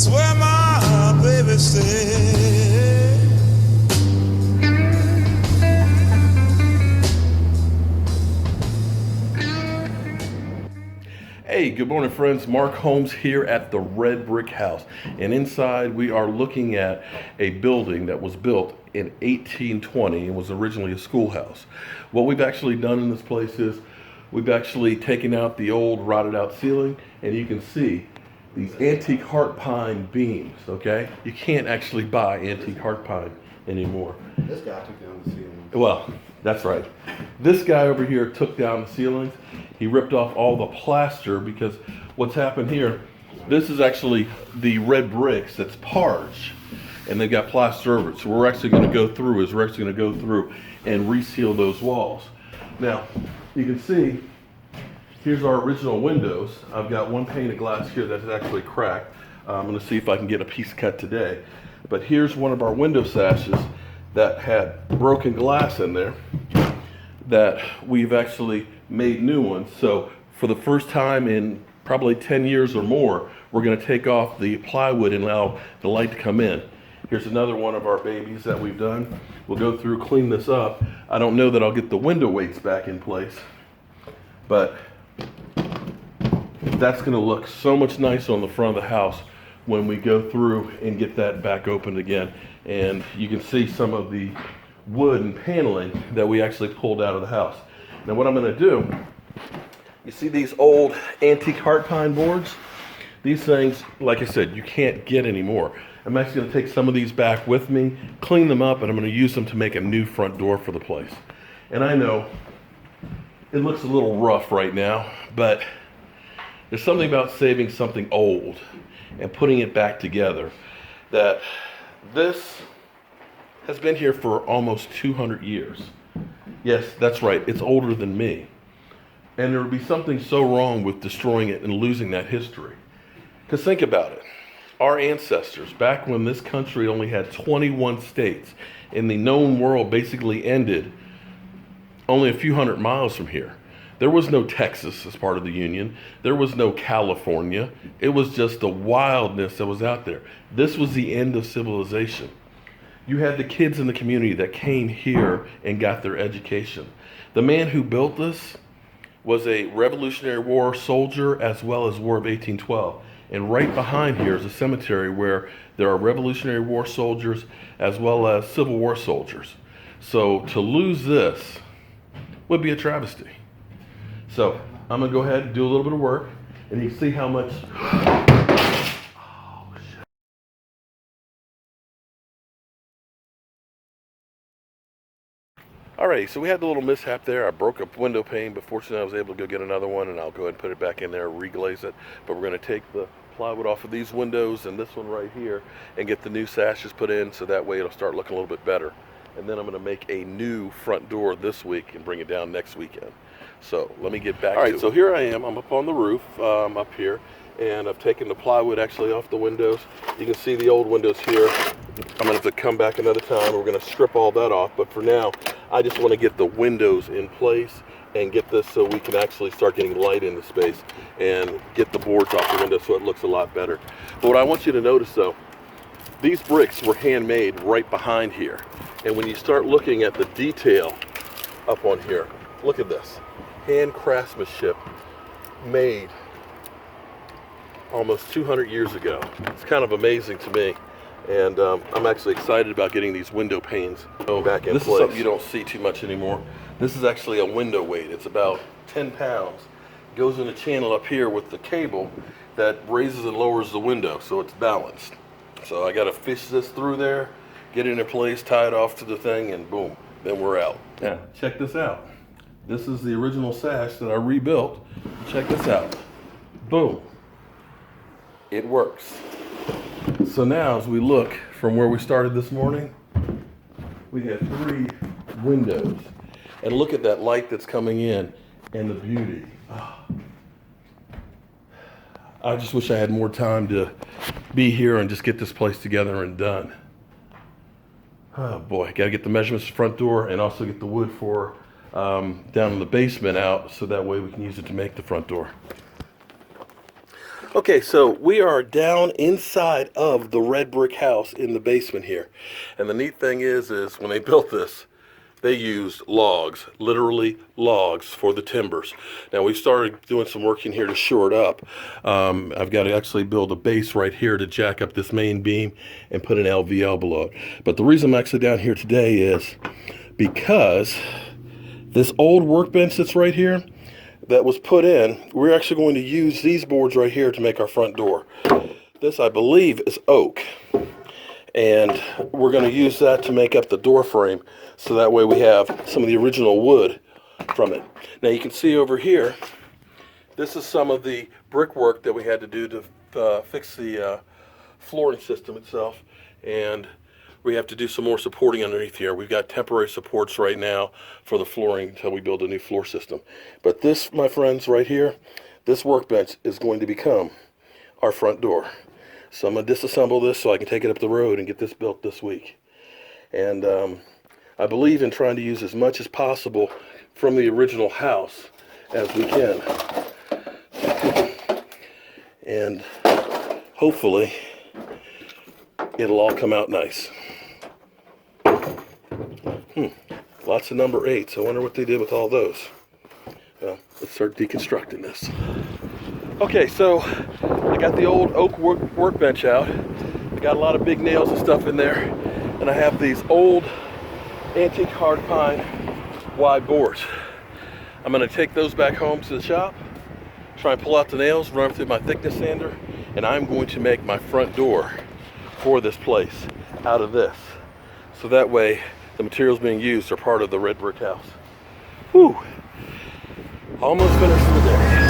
That's where my baby stay. Hey, good morning friends. Mark Holmes here at the Red Brick House. And inside we are looking at a building that was built in 1820 and was originally a schoolhouse. What we've actually done in this place is we've actually taken out the old rotted out ceiling, and you can see these antique heart pine beams, okay? You can't actually buy antique heart pine anymore. This guy took down the ceiling. Well, that's right. This guy over here took down the ceilings. He ripped off all the plaster because what's happened here, this is actually the red bricks that's parched, and they've got plaster over it. So we're actually going to go through and reseal those walls. Now, you can see, here's our original windows. I've got one pane of glass here that's actually cracked. I'm going to see if I can get a piece cut today. But here's one of our window sashes that had broken glass in there that we've actually made new ones. So for the first time in probably 10 years or more, we're going to take off the plywood and allow the light to come in. Here's another one of our babies that we've done. We'll go through, clean this up. I don't know that I'll get the window weights back in place, but that's going to look so much nicer on the front of the house when we go through and get that back opened again. And you can see some of the wood and paneling that we actually pulled out of the house. Now what I'm going to do, you see these old antique heart pine boards? These things, like I said, you can't get anymore. I'm actually going to take some of these back with me, clean them up, and I'm going to use them to make a new front door for the place. And I know it looks a little rough right now, but there's something about saving something old and putting it back together. That this has been here for almost 200 years. Yes, that's right, it's older than me. And there would be something so wrong with destroying it and losing that history. Because think about it. Our ancestors, back when this country only had 21 states and the known world basically ended only a few hundred miles from here. There was no Texas as part of the Union. There was no California. It was just the wildness that was out there. This was the end of civilization. You had the kids in the community that came here and got their education. The man who built this was a Revolutionary War soldier as well as War of 1812. And right behind here is a cemetery where there are Revolutionary War soldiers as well as Civil War soldiers. So to lose this would be a travesty. So I'm gonna go ahead and do a little bit of work, and you can see how much. Oh, shit. Alright, so we had a little mishap there. I broke a window pane, but fortunately I was able to go get another one, and I'll go ahead and put it back in there, reglaze it. But we're gonna take the plywood off of these windows and this one right here and get the new sashes put in, so that way it'll start looking a little bit better. And then I'm gonna make a new front door this week and bring it down next weekend. So let me get back to it. All right, so here I am. I'm up on the roof up here, and I've taken the plywood actually off the windows. You can see the old windows here. I'm gonna have to come back another time. We're gonna strip all that off, but for now, I just wanna get the windows in place and get this so we can actually start getting light in the space and get the boards off the window so it looks a lot better. But what I want you to notice though, these bricks were handmade right behind here. And when you start looking at the detail up on here, look at this. Hand craftsmanship made almost 200 years ago. It's kind of amazing to me. And I'm actually excited about getting these window panes back in place. This is something you don't see too much anymore. This is actually a window weight. It's about 10 pounds. It goes in a channel up here with the cable that raises and lowers the window so it's balanced. So I got to fish this through there, get it in place, tie it off to the thing, and boom, then we're out. Now, check this out. This is the original sash that I rebuilt. Check this out. Boom. It works. So now as we look from where we started this morning, we have 3 windows. And look at that light that's coming in and the beauty. Oh. I just wish I had more time to be here and just get this place together and done. Oh boy, got to get the measurements for the front door and also get the wood for down in the basement out so that way we can use it to make the front door. Okay, so we are down inside of the red brick house in the basement here. And the neat thing is when they built this, they used logs, literally logs for the timbers. Now we started doing some work in here to shore it up. I've got to actually build a base right here to jack up this main beam and put an LVL below it. But the reason I'm actually down here today is because this old workbench that's right here that was put in, we're actually going to use these boards right here to make our front door. This, I believe, is oak. And we're going to use that to make up the door frame, so that way we have some of the original wood from it. Now you can see over here, this is some of the brickwork that we had to do to fix the flooring system itself, and we have to do some more supporting underneath here. We've got temporary supports right now for the flooring until we build a new floor system. But this, my friends, right here, this workbench is going to become our front door. So I'm going to disassemble this so I can take it up the road and get this built this week. And I believe in trying to use as much as possible from the original house as we can. And hopefully it'll all come out nice. Lots of number 8s. I wonder what they did with all those. Well, let's start deconstructing this. Okay, so I got the old oak workbench out. I got a lot of big nails and stuff in there. And I have these old antique hard pine wide boards. I'm going to take those back home to the shop, try and pull out the nails, run them through my thickness sander, and I'm going to make my front door for this place out of this. So that way the materials being used are part of the red brick house. Whew. Almost finished for the day.